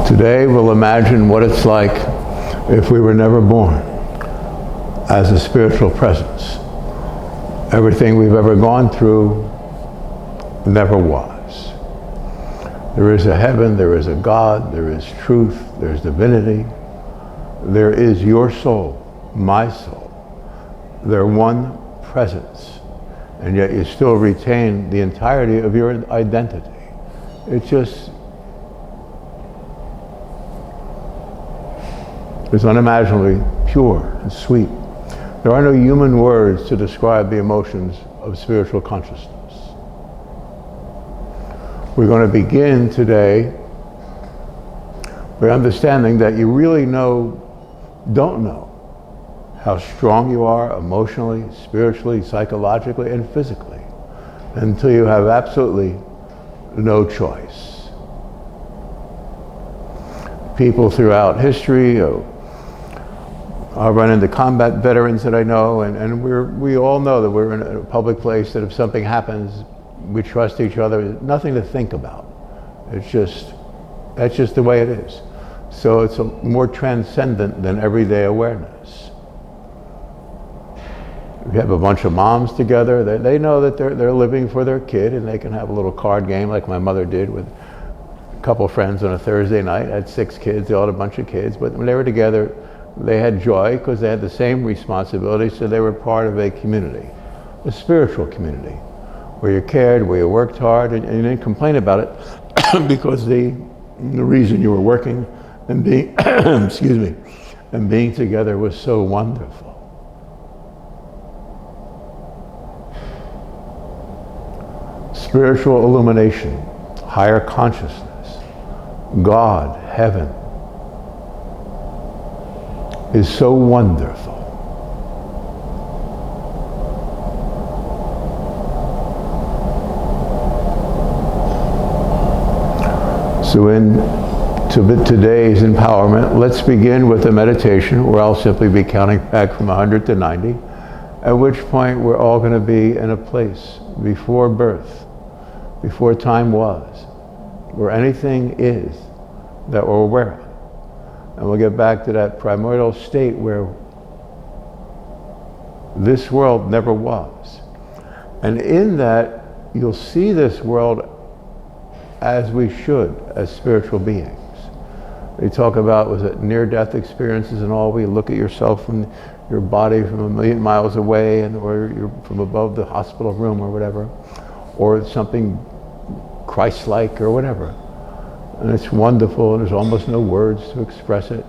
Today we'll imagine what it's like if we were never born as a spiritual presence. Everything we've ever gone through never was. There is a heaven, there is a God, there is truth, there's divinity. There is your soul, my soul. They're one presence, and yet you still retain the entirety of your identity. It's unimaginably pure and sweet. There are no human words to describe the emotions of spiritual consciousness. We're going to begin today by understanding that you really don't know how strong you are emotionally, spiritually, psychologically, and physically until you have absolutely no choice. People throughout history, I run into combat veterans that I know, and we all know that we're in a public place, that if something happens, we trust each other. Nothing to think about. That's just the way it is. So it's more transcendent than everyday awareness. We have a bunch of moms together. They know that they're living for their kid, and they can have a little card game like my mother did with a couple friends on a Thursday night. I had 6 kids. They all had a bunch of kids, but when they were together, they had joy because they had the same responsibility, so they were part of a community, a spiritual community, where you cared, where you worked hard, and you didn't complain about it because the reason you were working and being, excuse me, and being together was so wonderful. Spiritual illumination, higher consciousness, God, heaven, is so wonderful. So to today's empowerment, let's begin with a meditation where I'll simply be counting back from 100 to 90, at which point we're all going to be in a place before birth, before time was, where anything is that we're aware of. And we'll get back to that primordial state where this world never was. And in that, you'll see this world as we should, as spiritual beings. They talk about, was it near-death experiences and all, where you look at yourself from your body from 1,000,000 miles away, or you're from above the hospital room or whatever, or something Christ-like or whatever. And it's wonderful, and there's almost no words to express it.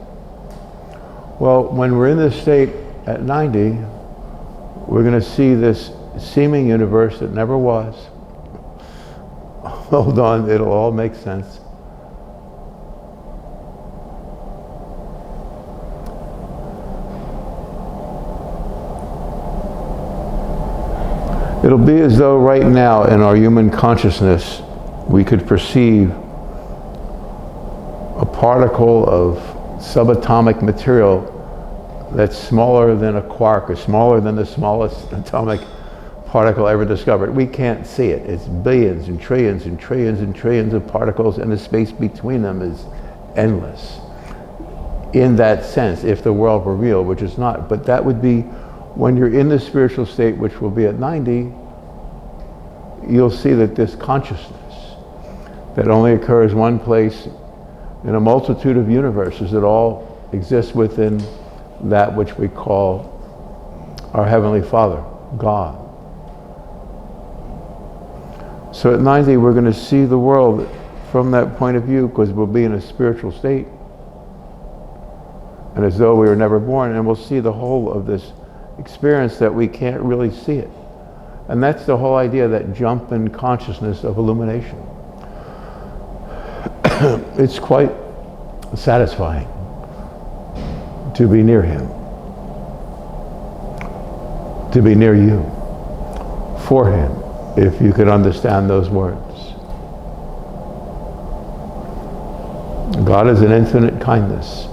Well, when we're in this state at 90, we're going to see this seeming universe that never was. Hold on, it'll all make sense. It'll be as though right now in our human consciousness we could perceive a particle of subatomic material that's smaller than a quark, or smaller than the smallest atomic particle ever discovered. We can't see it. It's billions and trillions and trillions and trillions of particles, and the space between them is endless. In that sense, if the world were real, which is not, but that would be when you're in the spiritual state, which will be at 90, you'll see that this consciousness that only occurs one place in a multitude of universes that all exist within that which we call our Heavenly Father, God. So at 90, we're going to see the world from that point of view, because we'll be in a spiritual state, and as though we were never born, and we'll see the whole of this experience that we can't really see it. And that's the whole idea, that jump in consciousness of illumination. It's quite satisfying to be near Him, to be near you, for Him, if you could understand those words. God is an infinite kindness.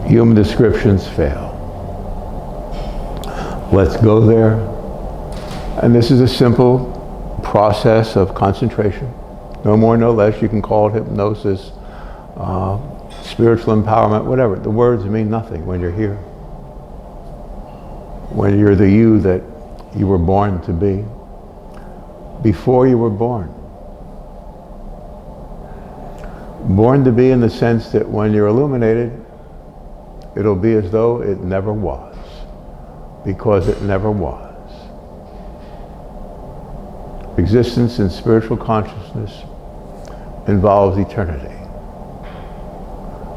Human descriptions fail. Let's go there. And this is a simple process of concentration. No more, no less. You can call it hypnosis. spiritual empowerment, whatever. The words mean nothing when you're here. When you're the you that you were born to be, before you were born. Born to be in the sense that when you're illuminated, it'll be as though it never was, because it never was. Existence in spiritual consciousness involves eternity.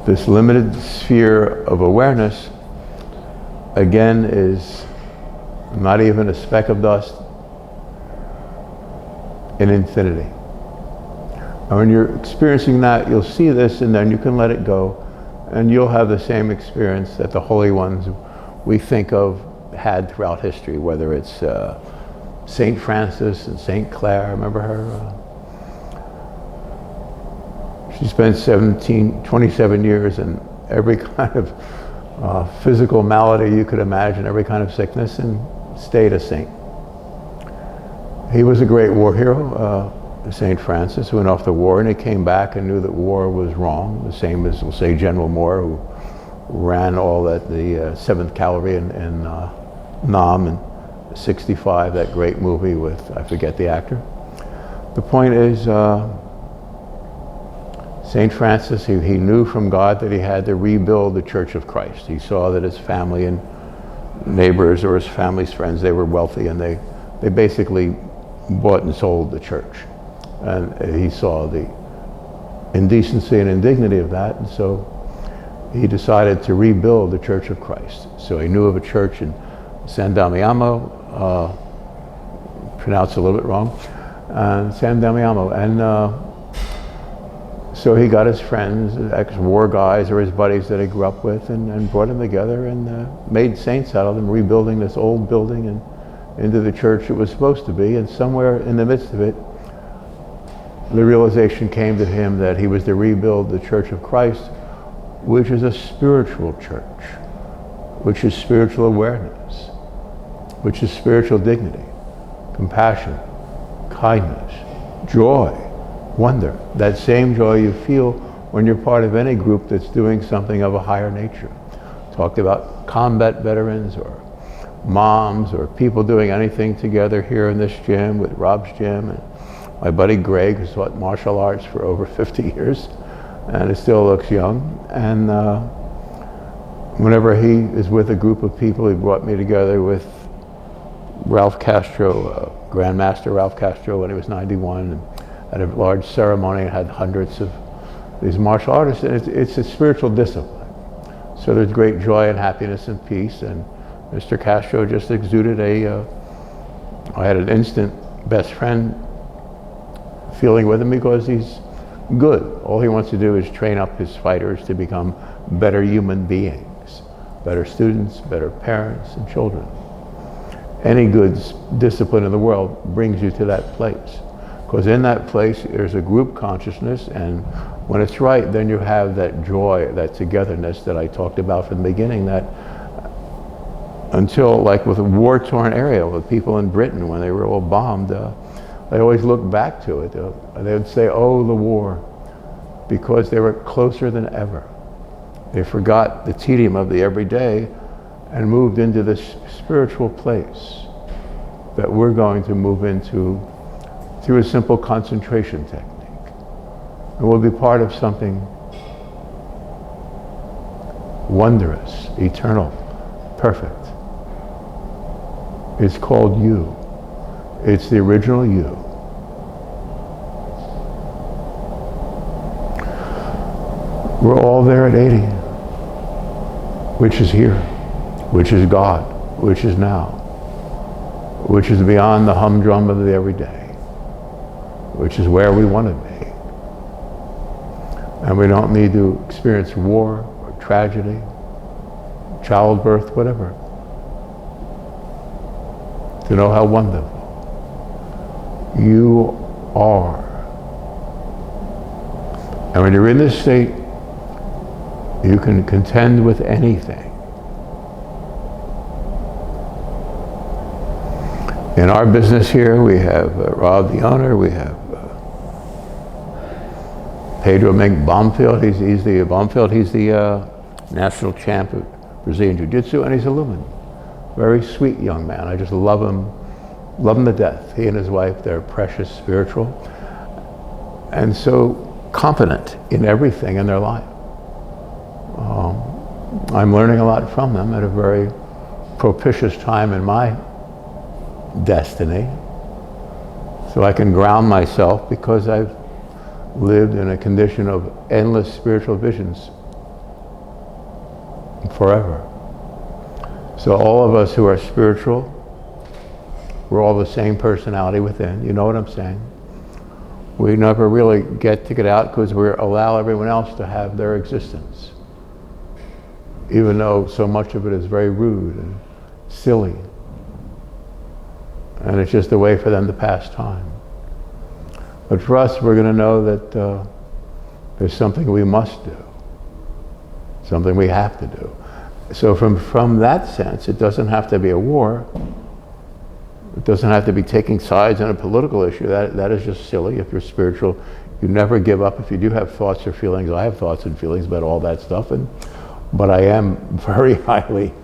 This limited sphere of awareness, again, is not even a speck of dust in infinity. And when you're experiencing that, you'll see this, and then you can let it go, and you'll have the same experience that the holy ones we think of had throughout history, whether it's St. Francis and St. Clare. Remember her? She spent 27 years in every kind of physical malady you could imagine, every kind of sickness, and stayed a saint. He was a great war hero, St. Francis, who went off to war, and he came back and knew that war was wrong, the same as, we'll say, General Moore, who ran all that, the 7th Cavalry in Nam in '65, that great movie with, I forget the actor. The point is, St. Francis, he knew from God that he had to rebuild the Church of Christ. He saw that his family and neighbors, or his family's friends, they were wealthy, and they basically bought and sold the church. And he saw the indecency and indignity of that, and so he decided to rebuild the Church of Christ. So he knew of a church in San Damiano, pronounced a little bit wrong, San Damiano, and so he got his friends, ex-war guys or his buddies that he grew up with, and brought them together and made saints out of them, rebuilding this old building and into the church it was supposed to be. And somewhere in the midst of it, the realization came to him that he was to rebuild the Church of Christ, which is a spiritual church, which is spiritual awareness, which is spiritual dignity, compassion, kindness, joy, wonder. That same joy you feel when you're part of any group that's doing something of a higher nature. Talked about combat veterans or moms or people doing anything together here in this gym with Rob's gym, and my buddy Greg, who's taught martial arts for over 50 years and it still looks young. And whenever he is with a group of people, he brought me together with Ralph Castro, Grandmaster Ralph Castro, when he was 91, and at a large ceremony and had hundreds of these martial artists. And it's a spiritual discipline. So there's great joy and happiness and peace. And Mr. Castro just exuded I had an instant best friend feeling with him, because he's good. All he wants to do is train up his fighters to become better human beings, better students, better parents and children. Any good discipline in the world brings you to that place, because in that place there's a group consciousness, and when it's right, then you have that joy, that togetherness that I talked about from the beginning, that until, like with a war-torn area with people in Britain when they were all bombed, they always look back to it. They would say, oh, the war, because they were closer than ever. They forgot the tedium of the everyday and moved into this spiritual place that we're going to move into through a simple concentration technique. And we'll be part of something wondrous, eternal, perfect. It's called you. It's the original you. We're all there at 80, which is here, which is God, which is now, which is beyond the humdrum of the everyday, which is where we want to be. And we don't need to experience war or tragedy, childbirth, whatever, to know how wonderful you are. And when you're in this state, you can contend with anything. In our business here, we have Rob the owner, we have Pedro Mink Bomfield, he's the national champ of Brazilian Jiu-Jitsu, and he's a Lumen. Very sweet young man. I just love him to death. He and his wife, they're precious spiritual, and so competent in everything in their life. I'm learning a lot from them at a very propitious time in my destiny, so I can ground myself, because I've lived in a condition of endless spiritual visions forever. So all of us who are spiritual, we're all the same personality within. You know what I'm saying? We never really get out because we allow everyone else to have their existence, even though so much of it is very rude and silly, and it's just a way for them to pass time. But for us, we're going to know that there's something we must do, something we have to do. So from that sense, it doesn't have to be a war. It doesn't have to be taking sides on a political issue. That is just silly. If you're spiritual, you never give up. If you do have thoughts or feelings, I have thoughts and feelings about all that stuff, but I am very highly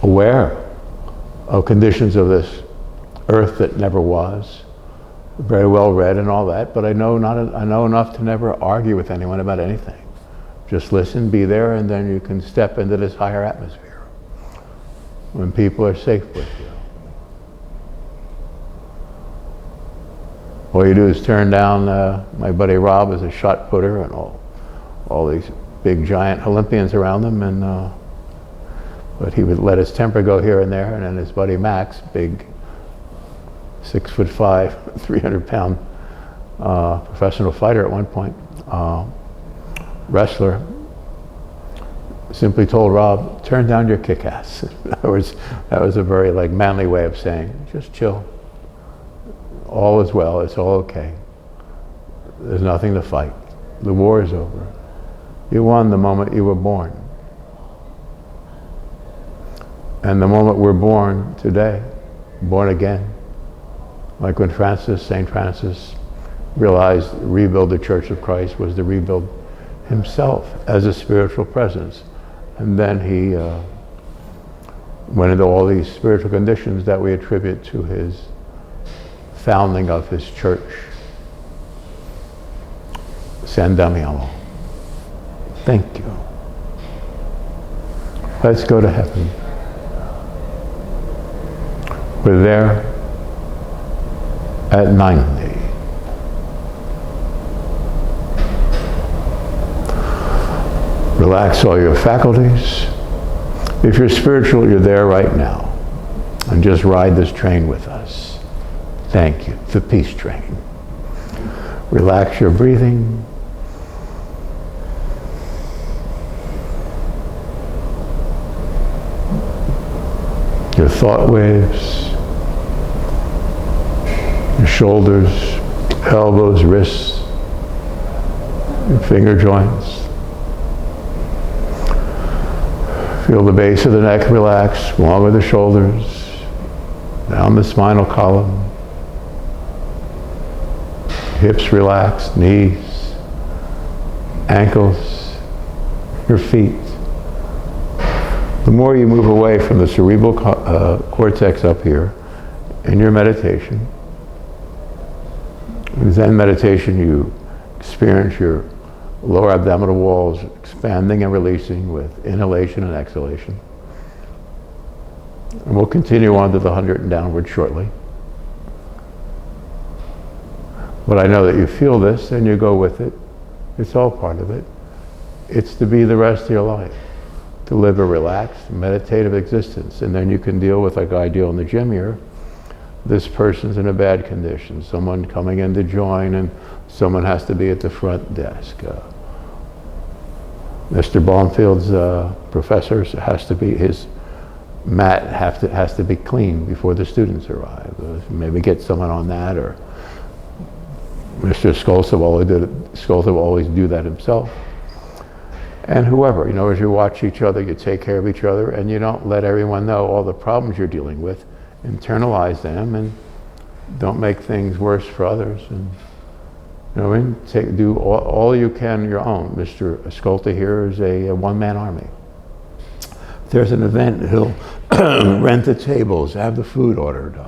aware of conditions of this earth that never was, very well read and all that, but I know enough to never argue with anyone about anything. Just listen, be there, and then you can step into this higher atmosphere when people are safe with you. All you do is turn down, my buddy Rob is a shot putter, and all these big giant Olympians around him, but he would let his temper go here and there, and then his buddy Max, big 6'5", 300-pound professional fighter at one point, wrestler, simply told Rob, turn down your kick-ass. In other words, that was a very manly way of saying, just chill. All is well, it's all okay. There's nothing to fight. The war is over. You won the moment you were born. And the moment we're born today, born again, like when St. Francis realized rebuild the Church of Christ was to rebuild himself as a spiritual presence. And then he went into all these spiritual conditions that we attribute to his founding of his church. San Damiano. Thank you. Let's go to heaven. We're there at 90. Relax all your faculties. If you're spiritual, you're there right now. And just ride this train with us. Thank you. The peace train. Relax your breathing. Your thought waves. Your shoulders, elbows, wrists, your finger joints. Feel the base of the neck relax, along with the shoulders, down the spinal column. Hips relax, knees, ankles, your feet. The more you move away from the cerebral cortex up here in your meditation, in Zen meditation, you experience your lower abdominal walls expanding and releasing with inhalation and exhalation. And we'll continue on to the 100 and downward shortly. But I know that you feel this and you go with it. It's all part of it. It's to be the rest of your life, to live a relaxed, meditative existence. And then you can deal with, like I deal in the gym here, this person's in a bad condition, someone coming in to join, and someone has to be at the front desk. Mr. Baumfield's professor has to be, his mat has to be clean before the students arrive. Maybe get someone on that, or Mr. Skolcev will always do that himself. And whoever, as you watch each other, you take care of each other, and you don't let everyone know all the problems you're dealing with. Internalize them and Don't make things worse for others. And, you know what I mean? Do all you can on your own. Mr. Skolta here is a one-man army. If there's an event, he'll rent the tables, have the food ordered.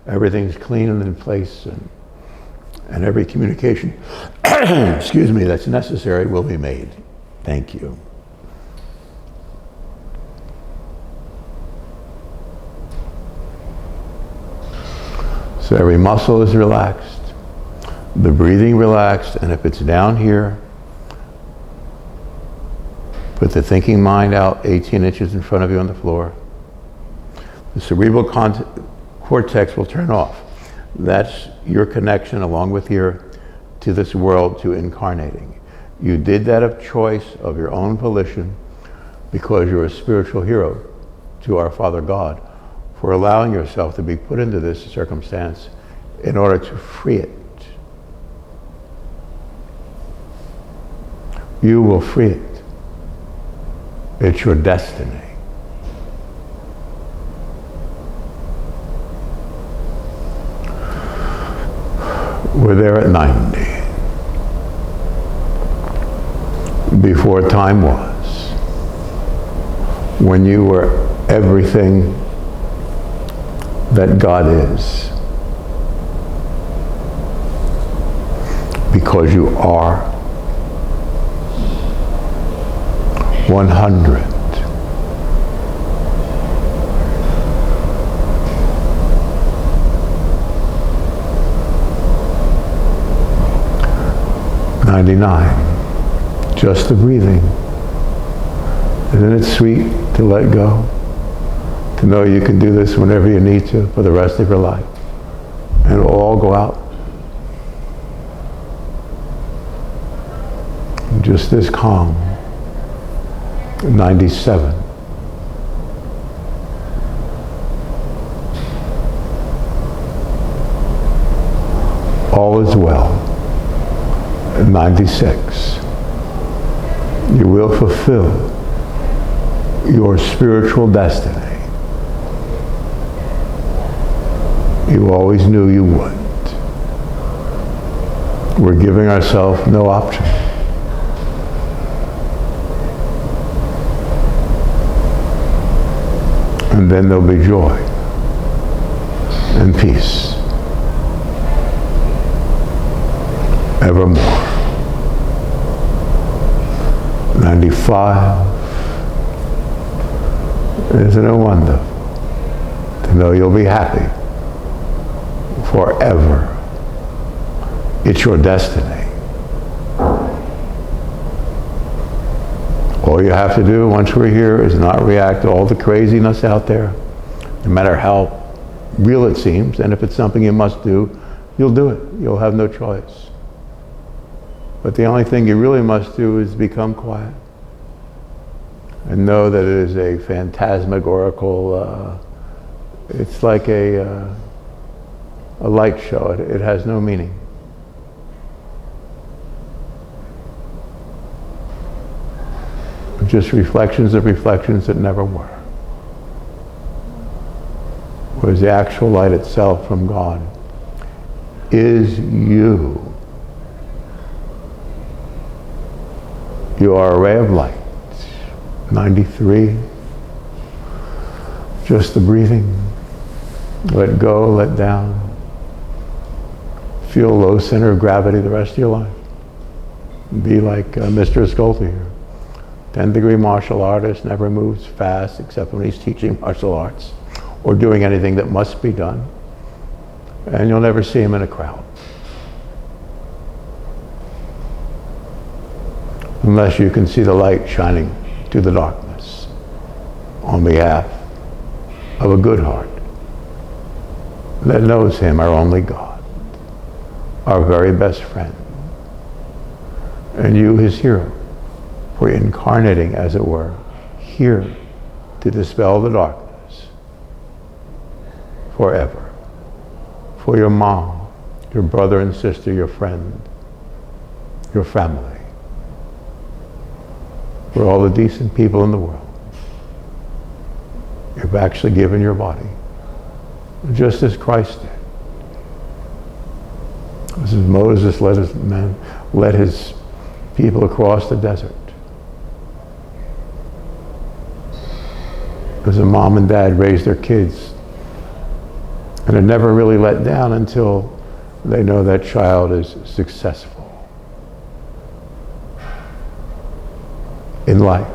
Everything's clean and in place, and every communication, excuse me, that's necessary will be made. Thank you. So every muscle is relaxed, the breathing relaxed, and if it's down here, put the thinking mind out 18 inches in front of you on the floor. The cerebral cortex will turn off. That's your connection, along with to this world, to incarnating. You did that of choice, of your own volition, because you're a spiritual hero to our Father God, for allowing yourself to be put into this circumstance in order to free it. You will free it. It's your destiny. We're there at 90. Before time was, when you were everything that God is, because you are 100. Just the breathing. Isn't it sweet to let go? To know you can do this whenever you need to for the rest of your life. And it'll all go out. Just this calm. 97. All is well. 96. You will fulfill your spiritual destiny. You always knew you would. We're giving ourselves no option. And then there'll be joy and peace evermore. 95. Isn't it wonderful to know you'll be happy forever? It's your destiny. All you have to do once we're here is not react to all the craziness out there, no matter how real it seems, and if it's something you must do, you'll do it. You'll have no choice. But the only thing you really must do is become quiet and know that it is a phantasmagorical, it's like a light show. It has no meaning. Just reflections of reflections that never were. Whereas the actual light itself from God is you. You are a ray of light. 93. Just the breathing. Let go, let down. Feel low center of gravity the rest of your life. Be like Mr. Skolta here. 10-degree martial artist, never moves fast except when he's teaching martial arts or doing anything that must be done. And you'll never see him in a crowd. Unless you can see the light shining through the darkness on behalf of a good heart that knows him, our only God, our very best friend, and you, his hero, for incarnating, as it were, here to dispel the darkness forever. For your mom, your brother and sister, your friend, your family, for all the decent people in the world. You've actually given your body, just as Christ did, This is Moses led his people across the desert. As a mom and dad raised their kids, and are never really let down until they know that child is successful in life.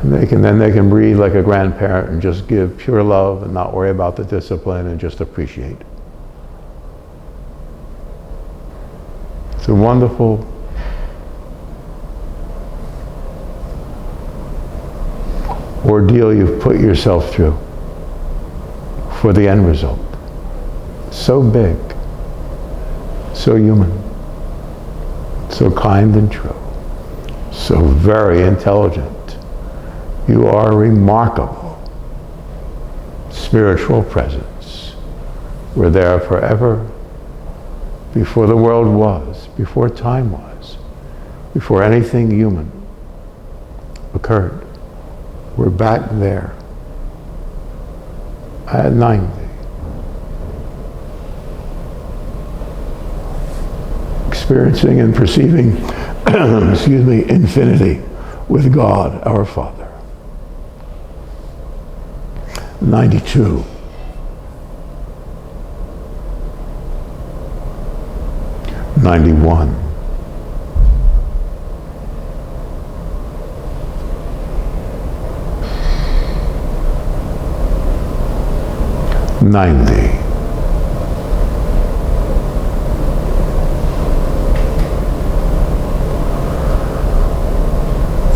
They can breathe like a grandparent and just give pure love and not worry about the discipline and just appreciate. It's a wonderful ordeal you've put yourself through for the end result. So big, so human, so kind and true, so very intelligent. You are a remarkable spiritual presence. We're there forever, before the world was, before time was, before anything human occurred. We're back there at 90. Experiencing and perceiving, excuse me, infinity with God, our Father. 92. '91. 90.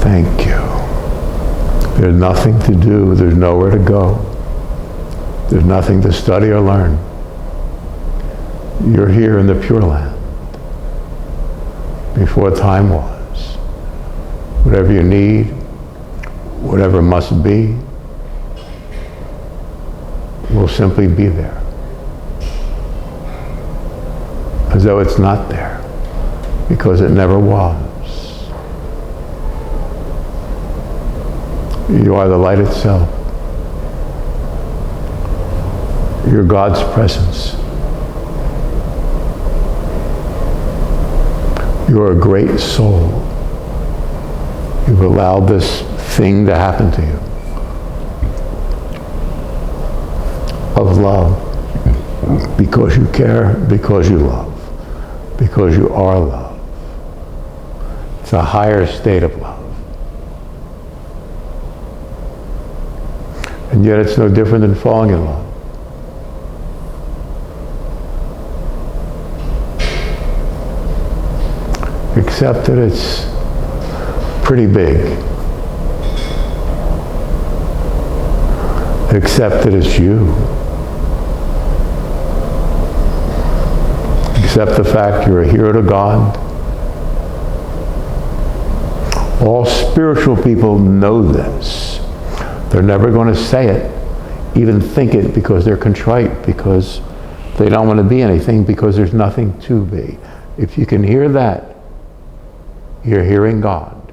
Thank you. There's nothing to do. There's nowhere to go. There's nothing to study or learn. You're here in the Pure Land before time was. Whatever you need, whatever must be, will simply be there. As though it's not there, because it never was. You are the light itself. You're God's presence. You're a great soul. You've allowed this thing to happen to you. Of love. Because you care, because you love. Because you are love. It's a higher state of love. And yet it's no different than falling in love. Except that it's pretty big. Except that it's you. Except the fact you're a hero to God. All spiritual people know this. They're never going to say it, even think it, because they're contrite, because they don't want to be anything, because there's nothing to be. If you can hear that, you're hearing God.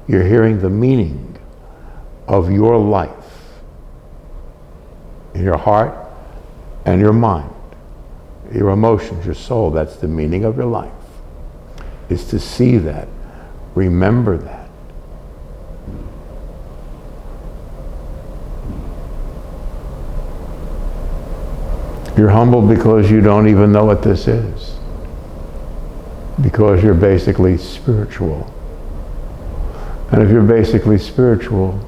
You're hearing the meaning of your life in your heart and your mind, your emotions, your soul. That's the meaning of your life, is to see that, remember that. You're humble because you don't even know what this is. Because you're basically spiritual. And if you're basically spiritual,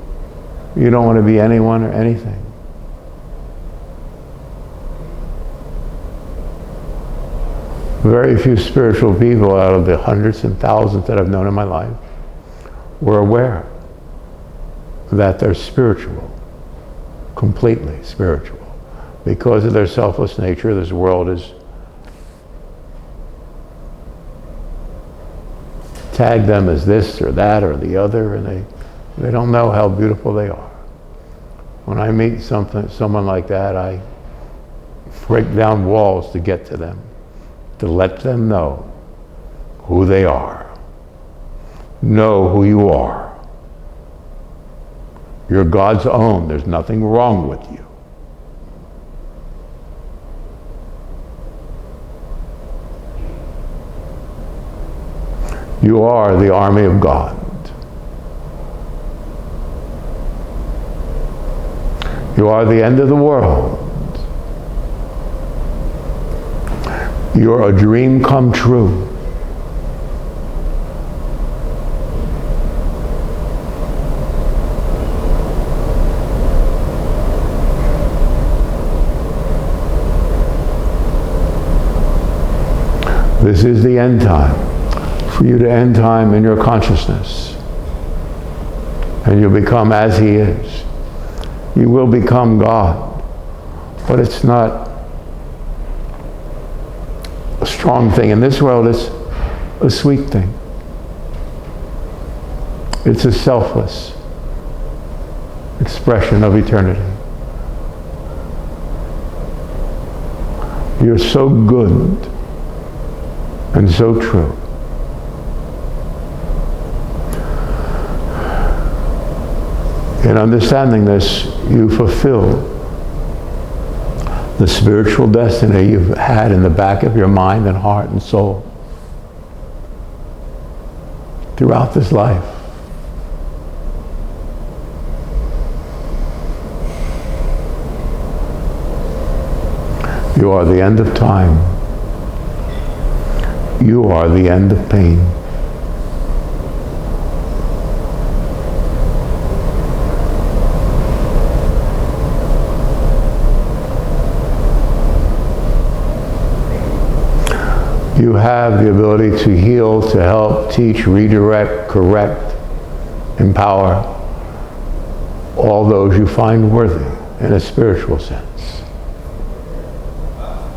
you don't want to be anyone or anything. Very few spiritual people out of the hundreds and thousands that I've known in my life were aware that they're spiritual, completely spiritual. Because of their selfless nature, this world is tagged them as this or that or the other, and they don't know how beautiful they are. When I meet someone like that, I break down walls to get to them, to let them know who they are. Know who you are. You're God's own. There's nothing wrong with you. You are the army of God. You are the end of the world. You're a dream come true. This is the end time, for you to end time in your consciousness. And you'll become as He is. You will become God. But it's not a strong thing. In this world, it's a sweet thing. It's a selfless expression of eternity. You're so good and so true. In understanding this, you fulfill the spiritual destiny you've had in the back of your mind and heart and soul throughout this life. You are the end of time. You are the end of pain. You have the ability to heal, to help, teach, redirect, correct, empower all those you find worthy in a spiritual sense.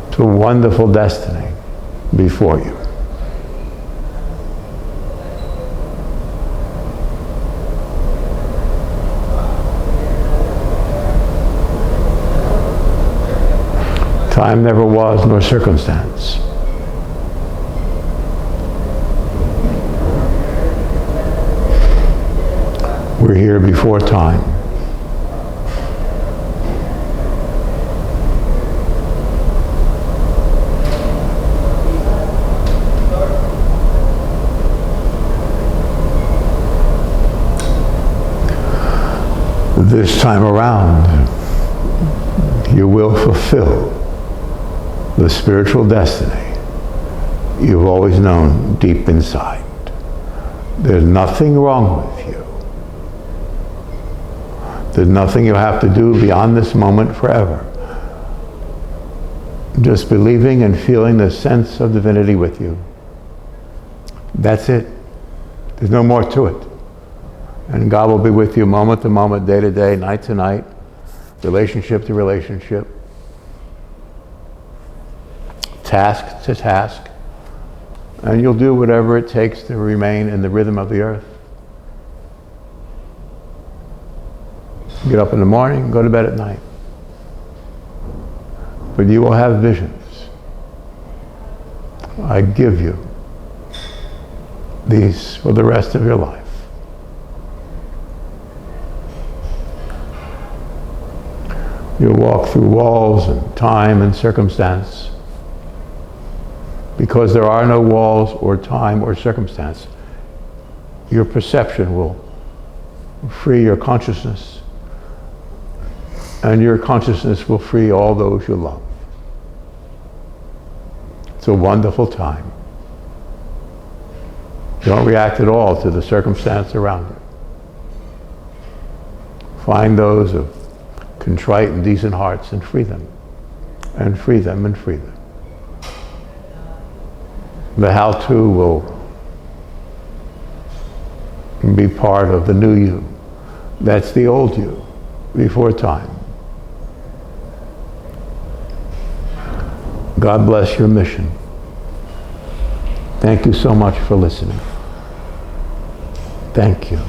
It's a wonderful destiny before you. Time never was, nor circumstance. We're here before time. This time around, you will fulfill the spiritual destiny you've always known deep inside. There's nothing wrong with you. There's nothing you have to do beyond this moment forever. Just believing and feeling the sense of divinity with you. That's it. There's no more to it. And God will be with you moment to moment, day to day, night to night, relationship to relationship, task to task, and you'll do whatever it takes to remain in the rhythm of the earth. Get up in the morning, go to bed at night. But you will have visions. I give you these for the rest of your life. You'll walk through walls and time and circumstance. Because there are no walls or time or circumstance, your perception will free your consciousness, and your consciousness will free all those you love. It's a wonderful time. Don't react at all to the circumstance around you. Find those of contrite and decent hearts and free them, and free them, and free them. The how-to will be part of the new you. That's the old you, before time. God bless your mission. Thank you so much for listening. Thank you.